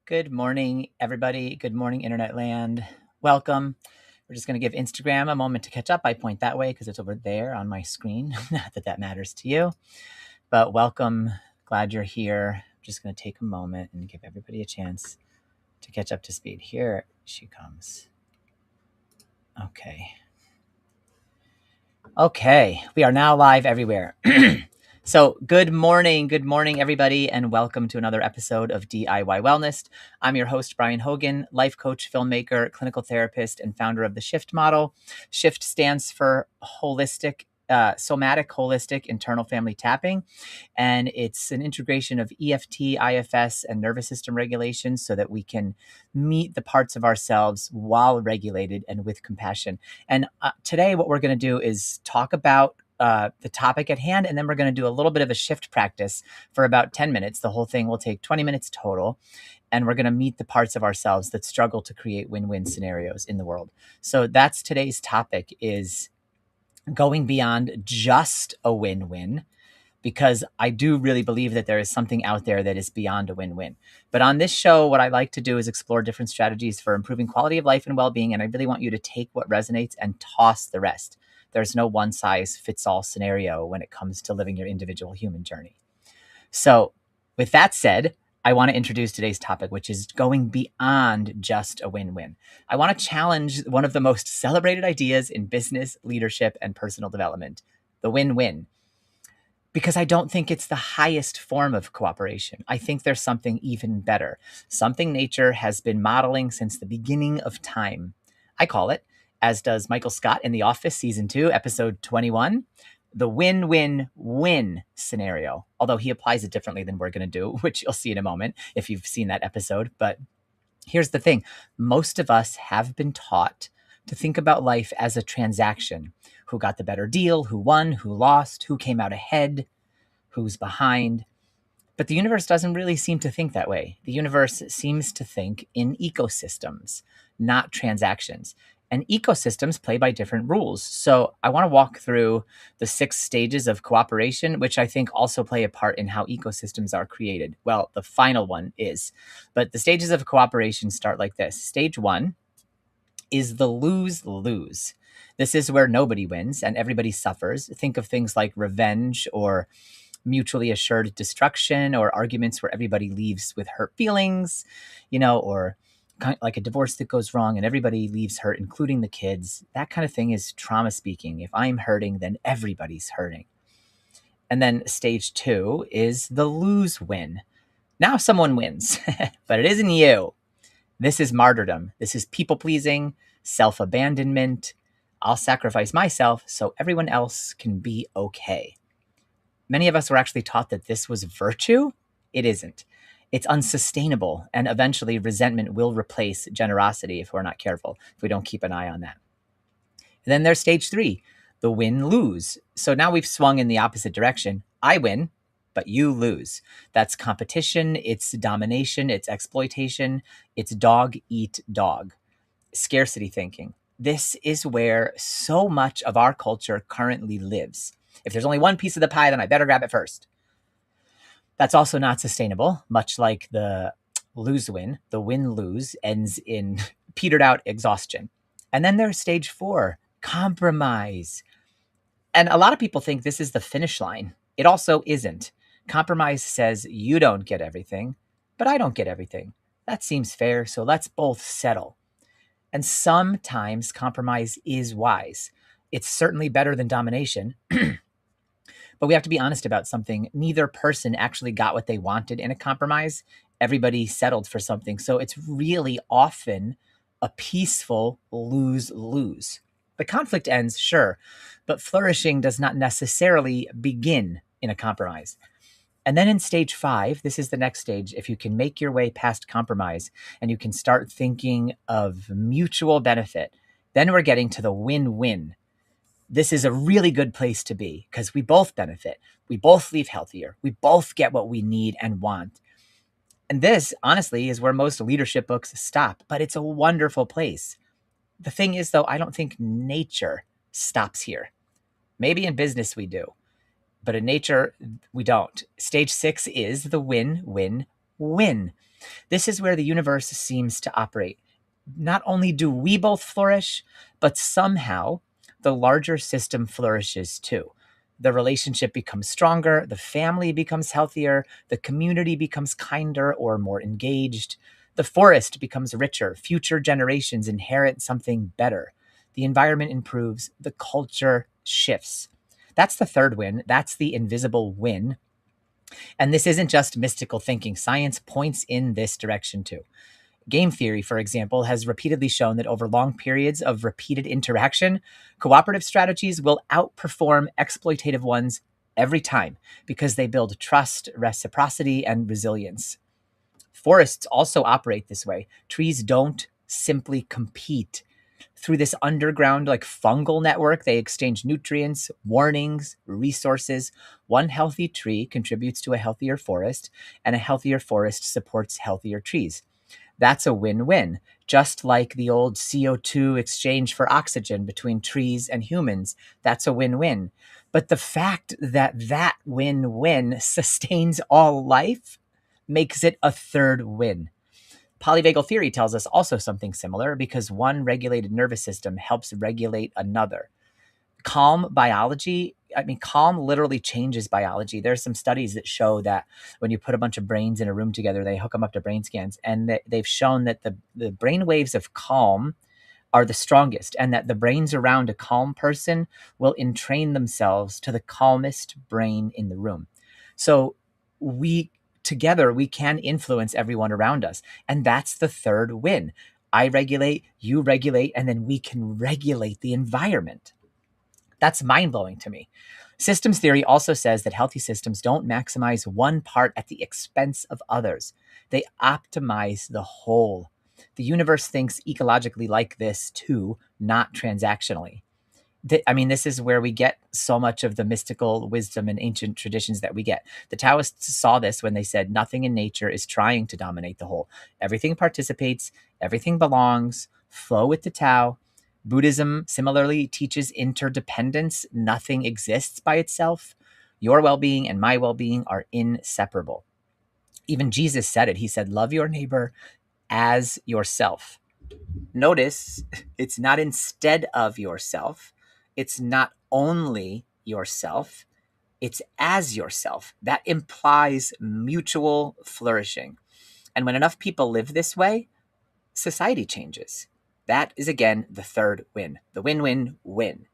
Good morning, everybody. Good morning, Internet land. Welcome. We're just going to give Instagram a moment to catch up. I point that way because it's over there on my screen. Not that that matters to you, but welcome. Glad you're here. I'm just going to take a moment and give everybody a chance to catch up to speed. Here she comes. Okay. We are now live everywhere. So good morning, everybody, and welcome to another episode of DIY Wellness. I'm your host, Brian Hogan, life coach, filmmaker, clinical therapist, and founder of the S.H.I.F.T model. S.H.I.F.T stands for somatic holistic internal family tapping, and it's an integration of EFT, IFS, and nervous system regulations so that we can meet the parts of ourselves while regulated and with compassion. And today, what we're going to do is talk about the topic at hand, and then we're going to do a little bit of a shift practice for about 10 minutes. The whole thing will take 20 minutes total, and we're going to meet the parts of ourselves that struggle to create win-win scenarios in the world. So that's today's topic, is going beyond just a win-win, because I do really believe that there is something out there that is beyond a win-win. But on this show, what I like to do is explore different strategies for improving quality of life and well-being, and I really want you to take what resonates and toss the rest. There's no one-size-fits-all scenario when it comes to living your individual human journey. So with that said, I want to introduce today's topic, which is going beyond just a win-win. I want to challenge one of the most celebrated ideas in business, leadership, and personal development, the win-win. Because I don't think it's the highest form of cooperation. I think there's something even better, something nature has been modeling since the beginning of time. I call it, as does Michael Scott in The Office, Season 2, Episode 21, the win-win-win scenario. Although he applies it differently than we're going to do, which you'll see in a moment if you've seen that episode. But here's the thing. Most of us have been taught to think about life as a transaction. Who got the better deal, who won, who lost, who came out ahead, who's behind. But the universe doesn't really seem to think that way. The universe seems to think in ecosystems, not transactions. And ecosystems play by different rules. So I want to walk through the 6 stages of cooperation, which I think also play a part in how ecosystems are created. Well, the final one is. But the stages of cooperation start like this. Stage 1 is the lose-lose. This is where nobody wins and everybody suffers. Think of things like revenge or mutually assured destruction, or arguments where everybody leaves with hurt feelings, or kind of like a divorce that goes wrong and everybody leaves hurt, including the kids. That kind of thing is trauma speaking. If I'm hurting, then everybody's hurting. And then stage 2 is the lose-win. Now someone wins, but it isn't you. This is martyrdom. This is people-pleasing, self-abandonment. I'll sacrifice myself so everyone else can be okay. Many of us were actually taught that this was virtue. It isn't. It's unsustainable, and eventually resentment will replace generosity if we're not careful, if we don't keep an eye on that. And then there's stage 3, the win-lose. So now we've swung in the opposite direction. I win, but you lose. That's competition, it's domination, it's exploitation, it's dog eat dog. Scarcity thinking. This is where so much of our culture currently lives. If there's only one piece of the pie, then I better grab it first. That's also not sustainable, much like the lose-win. The win-lose ends in petered out exhaustion. And then there's stage 4, compromise. And a lot of people think this is the finish line. It also isn't. Compromise says you don't get everything, but I don't get everything. That seems fair, so let's both settle. And sometimes compromise is wise. It's certainly better than domination. But we have to be honest about something. Neither person actually got what they wanted in a compromise. Everybody settled for something. So it's really often a peaceful lose-lose. The conflict ends, sure, but flourishing does not necessarily begin in a compromise. And then in stage 5, this is the next stage. If you can make your way past compromise and you can start thinking of mutual benefit, then we're getting to the win-win. This is a really good place to be because we both benefit. We both leave healthier. We both get what we need and want. And this, honestly, is where most leadership books stop, but it's a wonderful place. The thing is, though, I don't think nature stops here. Maybe in business we do, but in nature we don't. Stage 6 is the win-win-win. win. This is where the universe seems to operate. Not only do we both flourish, but somehow the larger system flourishes too. The relationship becomes stronger, the family becomes healthier, the community becomes kinder or more engaged, the forest becomes richer, future generations inherit something better, the environment improves, the culture shifts. That's the third win. That's the invisible win. And this isn't just mystical thinking. Science points in this direction too. Game theory, for example, has repeatedly shown that over long periods of repeated interaction, cooperative strategies will outperform exploitative ones every time because they build trust, reciprocity, and resilience. Forests also operate this way. Trees don't simply compete. Through this underground, like fungal network, they exchange nutrients, warnings, resources. One healthy tree contributes to a healthier forest, and a healthier forest supports healthier trees. That's a win-win, just like the old CO2 exchange for oxygen between trees and humans. That's a win-win. But the fact that that win-win sustains all life makes it a third win. Polyvagal theory tells us also something similar because one regulated nervous system helps regulate another. Calm biology, calm literally changes biology. There's some studies that show that when you put a bunch of brains in a room together, they hook them up to brain scans, and they've shown that the brain waves of calm are the strongest, and that the brains around a calm person will entrain themselves to the calmest brain in the room. So we together we can influence everyone around us, and that's the third win. I regulate, you regulate, and then we can regulate the environment. That's mind-blowing to me. Systems theory also says that healthy systems don't maximize one part at the expense of others. They optimize the whole. The universe thinks ecologically like this too, not transactionally. This is where we get so much of the mystical wisdom and ancient traditions that we get. The Taoists saw this when they said nothing in nature is trying to dominate the whole. Everything participates, everything belongs, flow with the Tao. Buddhism similarly teaches interdependence. Nothing exists by itself. Your well-being and my well-being are inseparable. Even Jesus said it. He said, love your neighbor as yourself. Notice it's not instead of yourself. It's not only yourself. It's as yourself. That implies mutual flourishing. And when enough people live this way, society changes. That is, again, the third win, the win-win-win.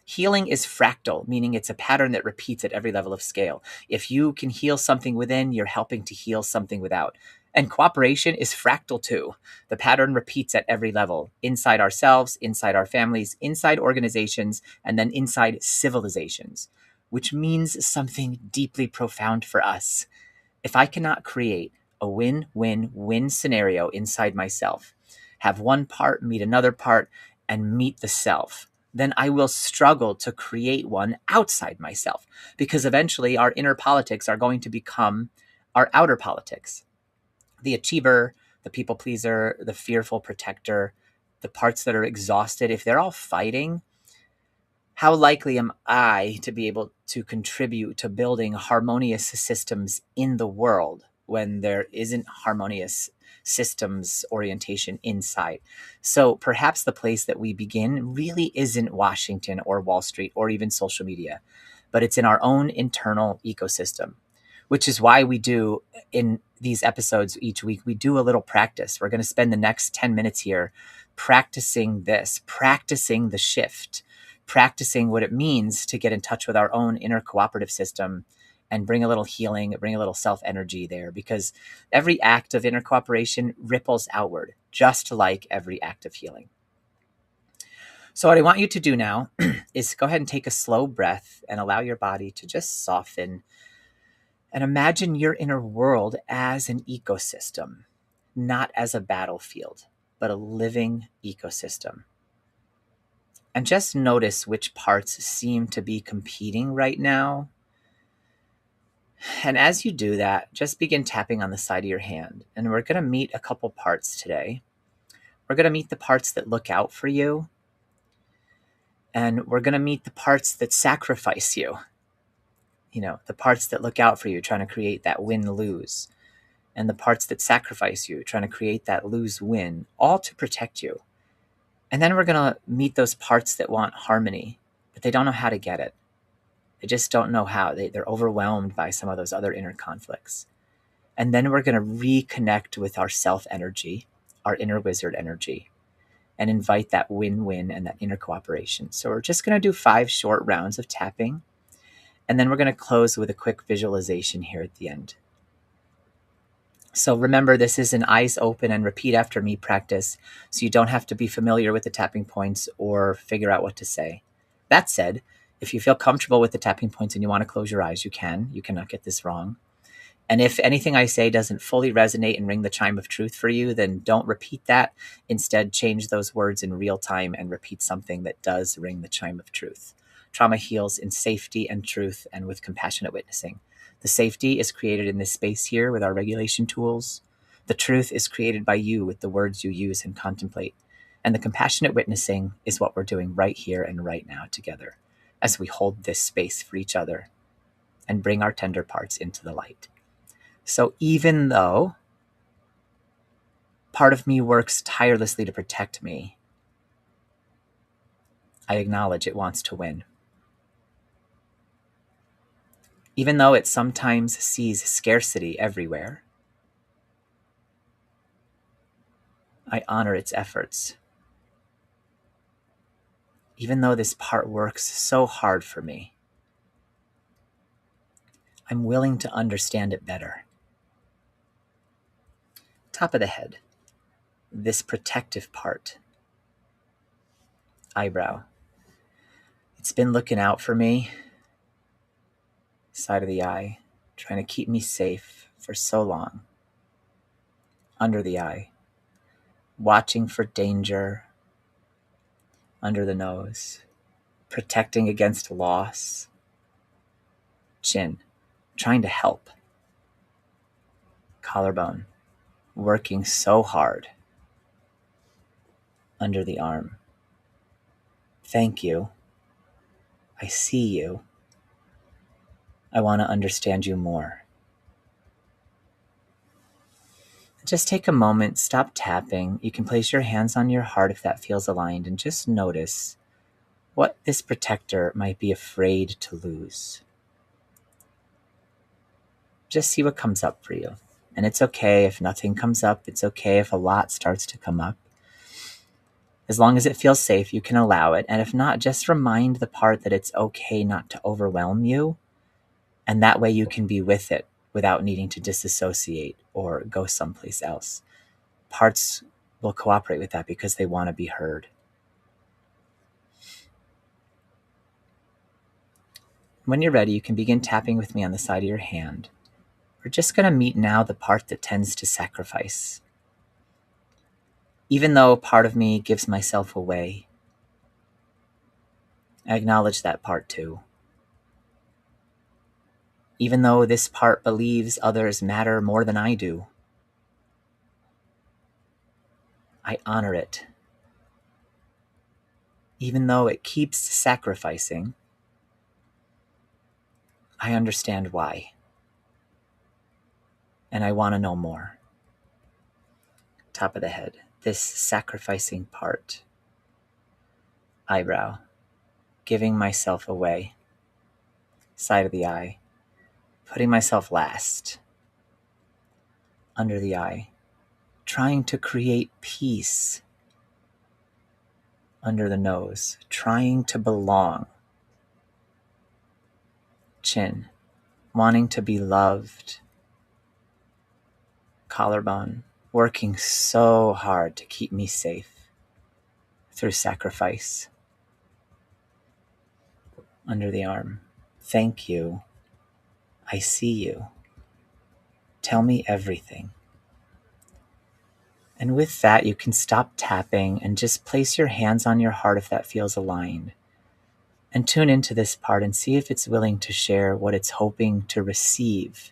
Healing is fractal, meaning it's a pattern that repeats at every level of scale. If you can heal something within, you're helping to heal something without. And cooperation is fractal too. The pattern repeats at every level, inside ourselves, inside our families, inside organizations, and then inside civilizations, which means something deeply profound for us. If I cannot create a win-win-win scenario inside myself, have one part meet another part and meet the self, then I will struggle to create one outside myself, because eventually our inner politics are going to become our outer politics. The achiever, the people pleaser, the fearful protector, the parts that are exhausted, if they're all fighting, how likely am I to be able to contribute to building harmonious systems in the world when there isn't harmonious systems orientation inside? So perhaps the place that we begin really isn't Washington or Wall Street or even social media, but it's in our own internal ecosystem, which is why we do in these episodes each week, we do a little practice. We're going to spend the next 10 minutes here practicing this, practicing the shift, practicing what it means to get in touch with our own inner cooperative system and bring a little healing, bring a little self-energy there, because every act of inner cooperation ripples outward, just like every act of healing. So what I want you to do now is go ahead and take a slow breath and allow your body to just soften and imagine your inner world as an ecosystem, not as a battlefield, but a living ecosystem. And just notice which parts seem to be competing right now. And as you do that, just begin tapping on the side of your hand. And we're going to meet a couple parts today. We're going to meet the parts that look out for you. And we're going to meet the parts that sacrifice you. You know, the parts that look out for you, trying to create that win-lose. and the parts that sacrifice you, trying to create that lose-win, all to protect you. And then we're going to meet those parts that want harmony, but they don't know how to get it. They just don't know how. They're overwhelmed by some of those other inner conflicts. And then we're going to reconnect with our self energy, our inner wizard energy, and invite that win-win and that inner cooperation. So we're just going to do 5 short rounds of tapping. And then we're going to close with a quick visualization here at the end. So remember, this is an eyes open and repeat after me practice, so you don't have to be familiar with the tapping points or figure out what to say. That said, if you feel comfortable with the tapping points and you want to close your eyes, you can. You cannot get this wrong. And if anything I say doesn't fully resonate and ring the chime of truth for you, then don't repeat that. Instead, change those words in real time and repeat something that does ring the chime of truth. Trauma heals in safety and truth and with compassionate witnessing. The safety is created in this space here with our regulation tools. The truth is created by you with the words you use and contemplate. And the compassionate witnessing is what we're doing right here and right now together as we hold this space for each other and bring our tender parts into the light. So even though part of me works tirelessly to protect me, I acknowledge it wants to win. Even though it sometimes sees scarcity everywhere, I honor its efforts. Even though this part works so hard for me, I'm willing to understand it better. Top of the head, this protective part. Eyebrow. It's been looking out for me. Side of the eye, trying to keep me safe for so long. Under the eye, watching for danger. Under the nose, protecting against loss. Chin, trying to help. Collarbone, working so hard. Under the arm. Thank you. I see you. I want to understand you more. Just take a moment, stop tapping. You can place your hands on your heart if that feels aligned, and just notice what this protector might be afraid to lose. Just see what comes up for you. And it's okay if nothing comes up. It's okay if a lot starts to come up. As long as it feels safe, you can allow it. And if not, just remind the part that it's okay not to overwhelm you. And that way you can be with it without needing to disassociate or go someplace else. Parts will cooperate with that because they want to be heard. When you're ready, you can begin tapping with me on the side of your hand. We're just going to meet now the part that tends to sacrifice. Even though part of me gives myself away, I acknowledge that part too. Even though this part believes others matter more than I do, I honor it. Even though it keeps sacrificing, I understand why. And I want to know more. Top of the head, this sacrificing part. Eyebrow, giving myself away. Side of the eye, putting myself last. Under the eye, trying to create peace. Under the nose, trying to belong. Chin, wanting to be loved. Collarbone, working so hard to keep me safe through sacrifice. Under the arm, thank you. I see you. Tell me everything. And with that, you can stop tapping and just place your hands on your heart if that feels aligned. And tune into this part and see if it's willing to share what it's hoping to receive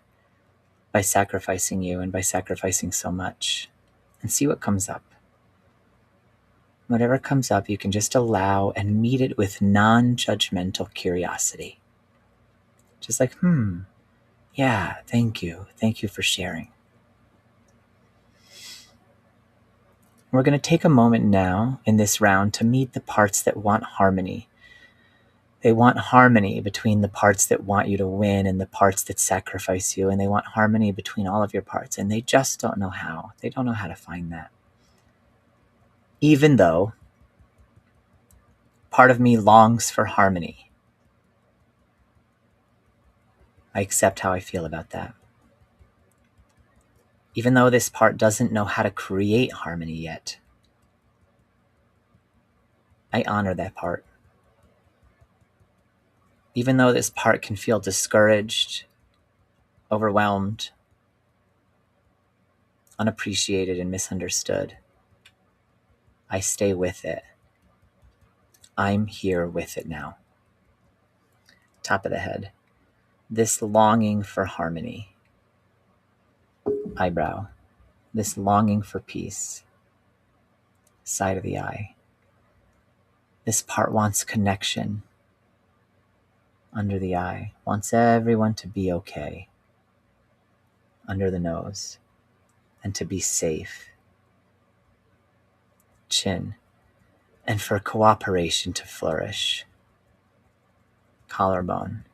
by sacrificing you and by sacrificing so much. And see what comes up. Whatever comes up, you can just allow and meet it with non-judgmental curiosity. Just like, yeah, thank you. Thank you for sharing. We're going to take a moment now in this round to meet the parts that want harmony. They want harmony between the parts that want you to win and the parts that sacrifice you, and they want harmony between all of your parts, and they just don't know how. They don't know how to find that. Even though part of me longs for harmony, I accept how I feel about that. Even though this part doesn't know how to create harmony yet, I honor that part. Even though this part can feel discouraged, overwhelmed, unappreciated, and misunderstood, I stay with it. I'm here with it now. Top of the head. This longing for harmony. Eyebrow. This longing for peace. Side of the eye. This part wants connection. Under the eye. Wants everyone to be okay. Under the nose. And to be safe. Chin. And for cooperation to flourish. Collarbone.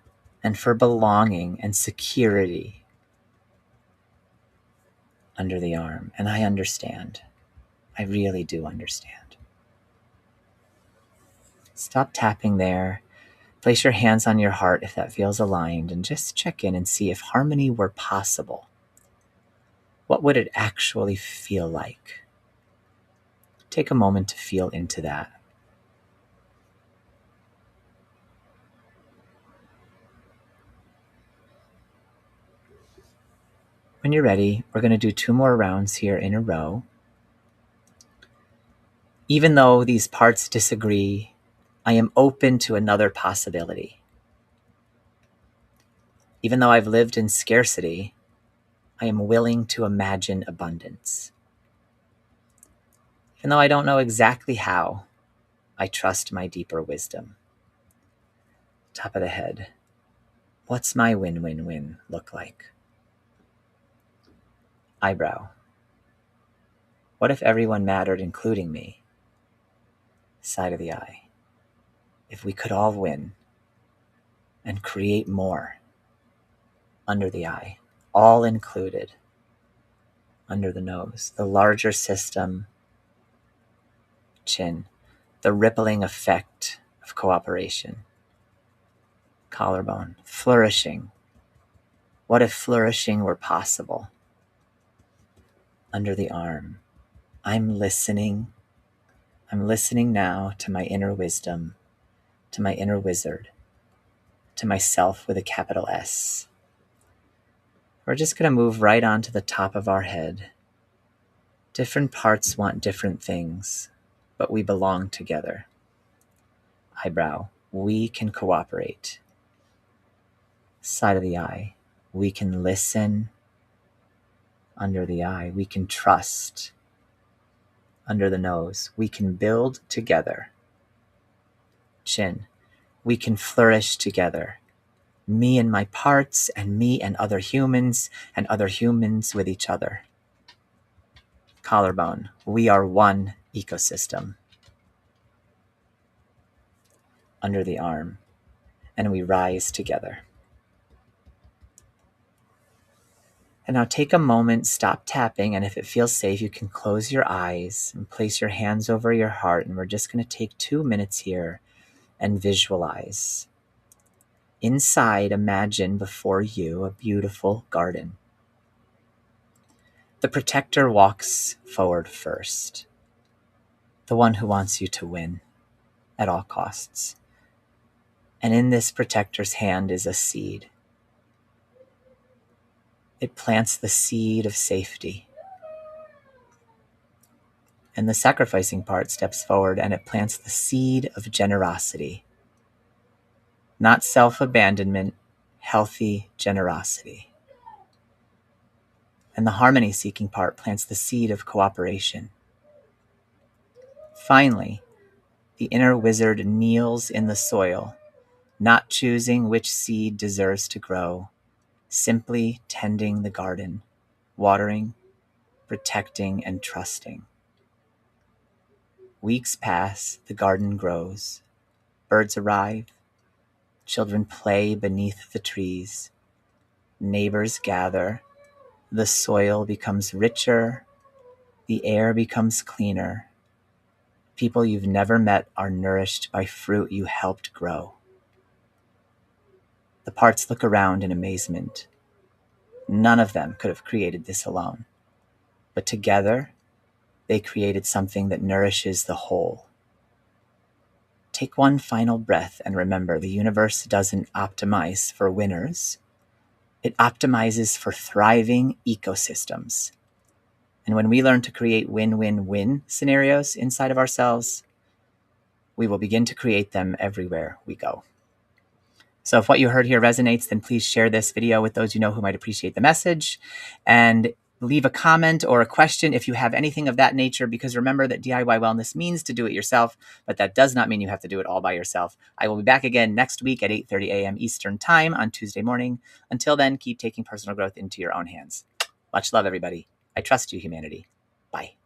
And for belonging and security. Under the arm. And I understand. I really do understand. Stop tapping there. Place your hands on your heart if that feels aligned, and just check in and see if harmony were possible. What would it actually feel like? Take a moment to feel into that. When you're ready, we're going to do 2 more rounds here in a row. Even though these parts disagree, I am open to another possibility. Even though I've lived in scarcity, I am willing to imagine abundance. Even though I don't know exactly how, I trust my deeper wisdom. Top of the head. What's my win-win-win look like? Eyebrow. What if everyone mattered, including me? Side of the eye. If we could all win and create more. Under the eye. All included. Under the nose. The larger system. Chin. The rippling effect of cooperation. Collarbone. Flourishing. What if flourishing were possible? Under the arm. I'm listening. I'm listening now to my inner wisdom, to my inner wizard, to myself with a capital S. We're just going to move right on to the top of our head. Different parts want different things, but we belong together. Eyebrow. We can cooperate. Side of the eye. We can listen. Under the eye. We can trust. Under the nose. We can build together. Chin. We can flourish together. Me and my parts, and me and other humans with each other. Collarbone. We are one ecosystem. Under the arm. And we rise together. And now take a moment, stop tapping, and if it feels safe, you can close your eyes and place your hands over your heart, and we're just going to take 2 minutes here and visualize. Inside, imagine before you a beautiful garden. The protector walks forward first, the one who wants you to win at all costs. And in this protector's hand is a seed. It plants the seed of safety. And the sacrificing part steps forward and it plants the seed of generosity. Not self-abandonment, healthy generosity. And the harmony-seeking part plants the seed of cooperation. Finally, the inner wizard kneels in the soil, not choosing which seed deserves to grow, simply tending the garden, watering, protecting, and trusting. Weeks pass, the garden grows. Birds arrive. Children play beneath the trees. Neighbors gather. The soil becomes richer. The air becomes cleaner. People you've never met are nourished by fruit you helped grow. The parts look around in amazement. None of them could have created this alone, but together they created something that nourishes the whole. Take one final breath and remember the universe doesn't optimize for winners. It optimizes for thriving ecosystems. And when we learn to create win-win-win scenarios inside of ourselves, we will begin to create them everywhere we go. So if what you heard here resonates, then please share this video with those you know who might appreciate the message, and leave a comment or a question if you have anything of that nature, because remember that DIY wellness means to do it yourself, but that does not mean you have to do it all by yourself. I will be back again next week at 8:30 a.m. Eastern Time on Tuesday morning. Until then, keep taking personal growth into your own hands. Much love, everybody. I trust you, humanity. Bye.